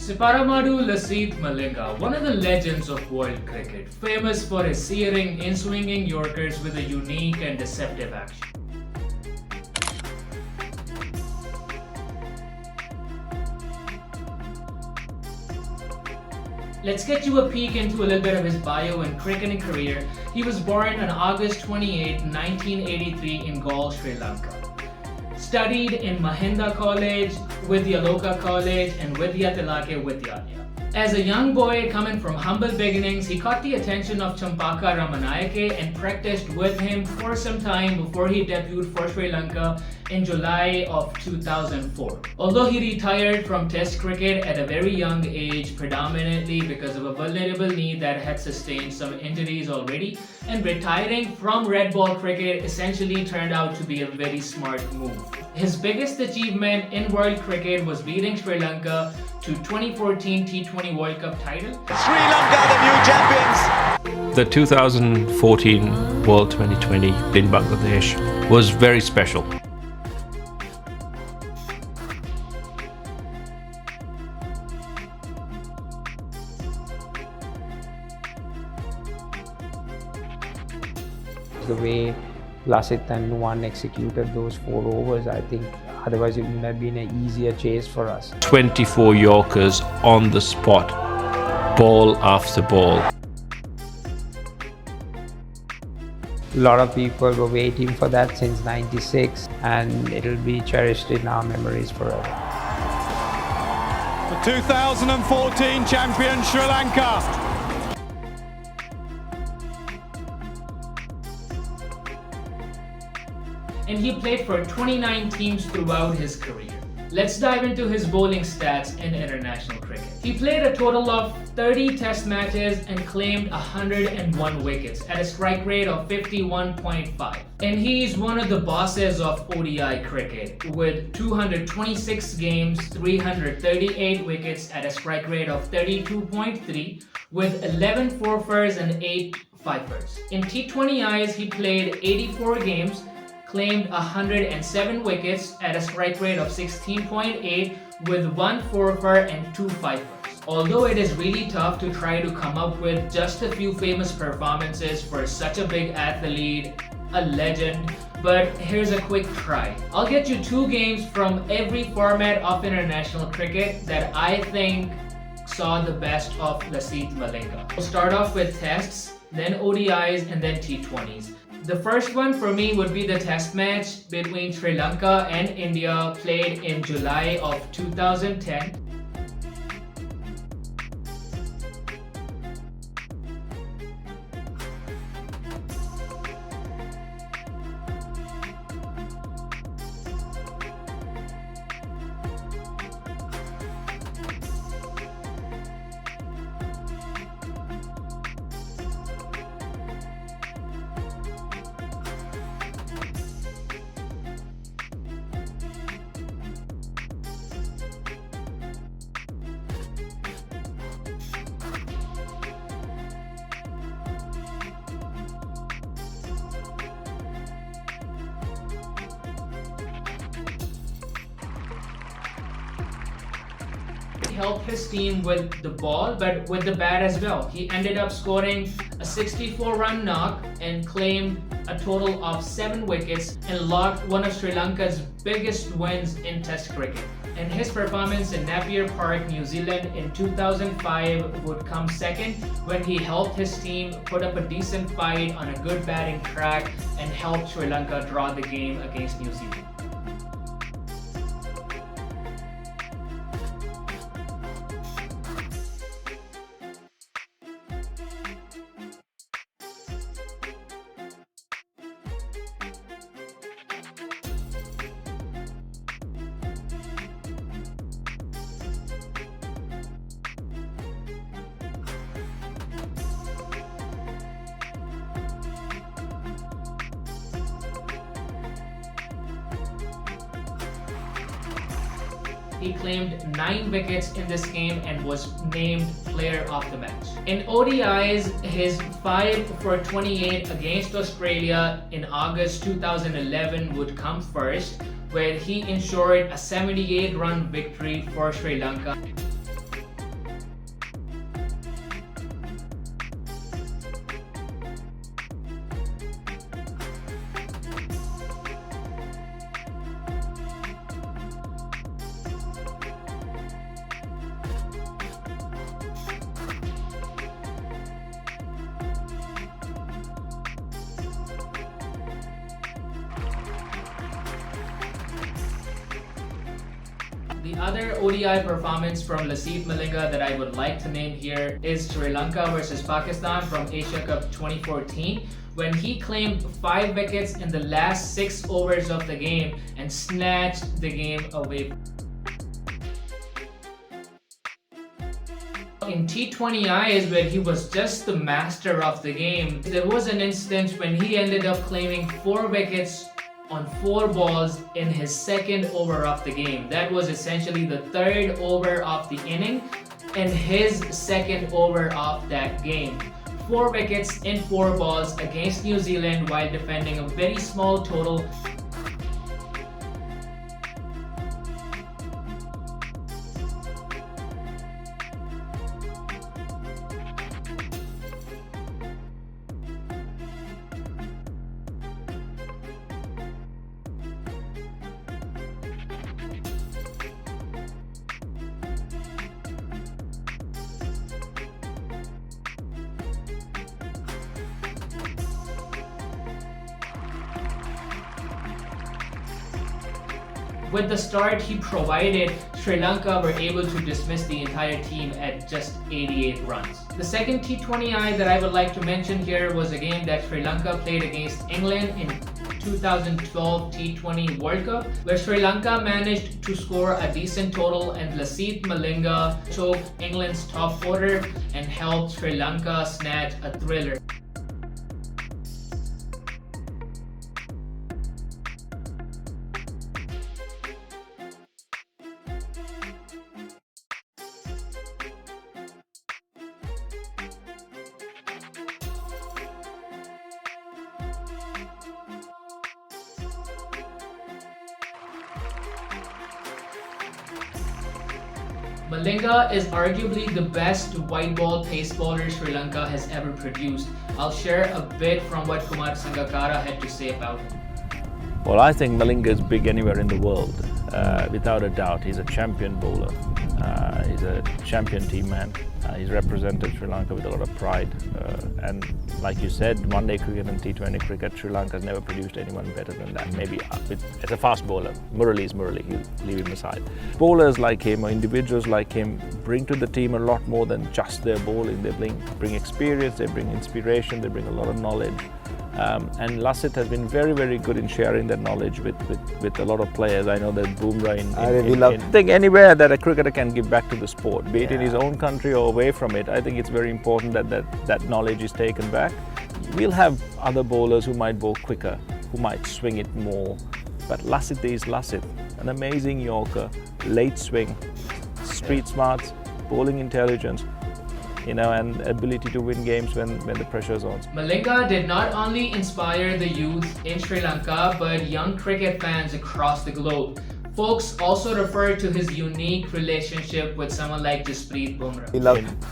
Siparamadu Lasith Malinga, one of the legends of world cricket, famous for his searing, in-swinging Yorkers with a unique and deceptive action. Let's get you a peek into a little bit of his bio and cricketing career. He was born on August 28, 1983 in Galle, Sri Lanka. Studied in Mahinda College, Vidyaloka College and Vidyatilake Vidyalaya. As a young boy coming from humble beginnings, he caught the attention of Champaka Ramanayake and practiced with him for some time before he debuted for Sri Lanka in July of 2004. Although he retired from Test cricket at a very young age, predominantly because of a vulnerable knee that had sustained some injuries already, and retiring from red ball cricket essentially turned out to be a very smart move. His biggest achievement in world cricket was beating Sri Lanka to 2014 T20 Worldcup title. Sri Lanka, the new champions! The 2014 World 2020 in Bangladesh was very special. The way Lasith and Nuwan executed those 4 overs, I think otherwise it would have been an easier chase for us. 24 Yorkers on the spot, ball after ball. A lot of people were waiting for that since '96, and it'll be cherished in our memories forever. The 2014 champion Sri Lanka. And he played for 29 teams throughout his career. Let's dive into his bowling stats in international cricket. He played a total of 30 test matches and claimed 101 wickets at a strike rate of 51.5. And he's one of the bosses of ODI cricket with 226 games, 338 wickets at a strike rate of 32.3 with 11 fourfers and 8 fifers. In T20Is, he played 84 games, claimed 107 wickets at a strike rate of 16.8 with 1 fourfer and 2 fifers. Although it is really tough to try to come up with just a few famous performances for such a big athlete, a legend, but here's a quick try. I'll get you 2 games from every format of international cricket that I think saw the best of Lasith Malinga. We'll start off with tests, then ODIs and then T20s. The first one for me would be the test match between Sri Lanka and India played in July of 2010. Helped his team with the ball but with the bat as well. He ended up scoring a 64-run knock and claimed a total of 7 wickets and logged one of Sri Lanka's biggest wins in Test cricket. And his performance in Napier Park, New Zealand in 2005 would come second when he helped his team put up a decent fight on a good batting track and helped Sri Lanka draw the game against New Zealand. He claimed 9 wickets in this game and was named player of the match. In ODIs, his 5 for 28 against Australia in August 2011 would come first, where he ensured a 78-run victory for Sri Lanka. The other ODI performance from Lasith Malinga that I would like to name here is Sri Lanka versus Pakistan from Asia Cup 2014, when he claimed 5 wickets in the last 6 overs of the game and snatched the game away. In T20Is, where he was just the master of the game, there was an instance when he ended up claiming 4 wickets on 4 balls in his second over of the game. That was essentially the 3rd over of the inning and his second over of that game. 4 wickets in 4 balls against New Zealand while defending a very small total. With the start he provided, Sri Lanka were able to dismiss the entire team at just 88 runs. The second T20I that I would like to mention here was a game that Sri Lanka played against England in 2012 T20 World Cup, where Sri Lanka managed to score a decent total and Lasith Malinga choked England's top order and helped Sri Lanka snatch a thriller. Malinga is arguably the best white ball pace bowler Sri Lanka has ever produced. I'll share a bit from what Sangakkara had to say about him. Well, I think Malinga is big anywhere in the world, without a doubt. He's a champion bowler. He's a champion team man. He's represented Sri Lanka with a lot of pride. And like you said, one-day cricket and T20 cricket, Sri Lanka has never produced anyone better than that. Maybe as a fast bowler, Murali is Murali, you leave him aside. Bowlers like him or individuals like him bring to the team a lot more than just their bowling. They bring experience, they bring inspiration, they bring a lot of knowledge. And Lasith has been very, very good in sharing that knowledge with a lot of players. I know that Bumrah I think anywhere that a cricketer can give back to the sport, be it in his own country or away from it, I think it's very important that knowledge is taken back. We'll have other bowlers who might bowl quicker, who might swing it more, but Lasith is Lasith. An amazing Yorker, late swing, street smarts, bowling intelligence, and ability to win games when the pressure is on. Malinga did not only inspire the youth in Sri Lanka, but young cricket fans across the globe. Folks also refer to his unique relationship with someone like Jasprit Bumrah.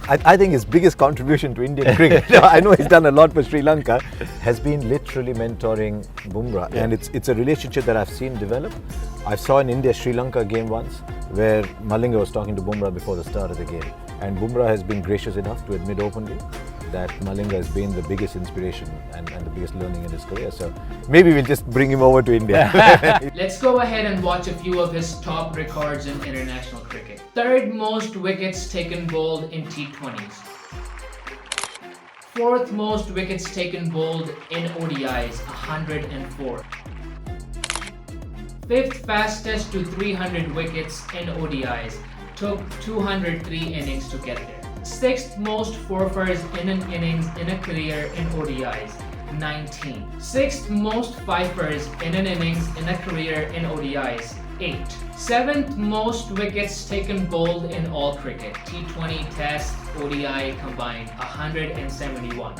I think his biggest contribution to Indian cricket, I know he's done a lot for Sri Lanka, has been literally mentoring Bumrah. And it's a relationship that I've seen develop. I saw an India-Sri Lanka game once where Malinga was talking to Bumrah before the start of the game. And Bumrah has been gracious enough to admit openly that Malinga has been the biggest inspiration and the biggest learning in his career. So maybe we'll just bring him over to India. Let's go ahead and watch a few of his top records in international cricket. 3rd most wickets taken bowled in T20s. 4th most wickets taken bowled in ODIs, 104. 5th fastest to 300 wickets in ODIs, took 203 innings to get there. 6th most forfers in an innings in a career in ODIs, 19. 6th most fifers in an innings in a career in ODIs, 8. 7th most wickets taken bowled in all cricket, T20, Test, ODI combined, 171.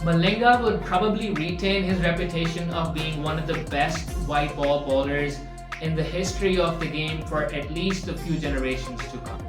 Malinga would probably retain his reputation of being one of the best white ball bowlers in the history of the game for at least a few generations to come.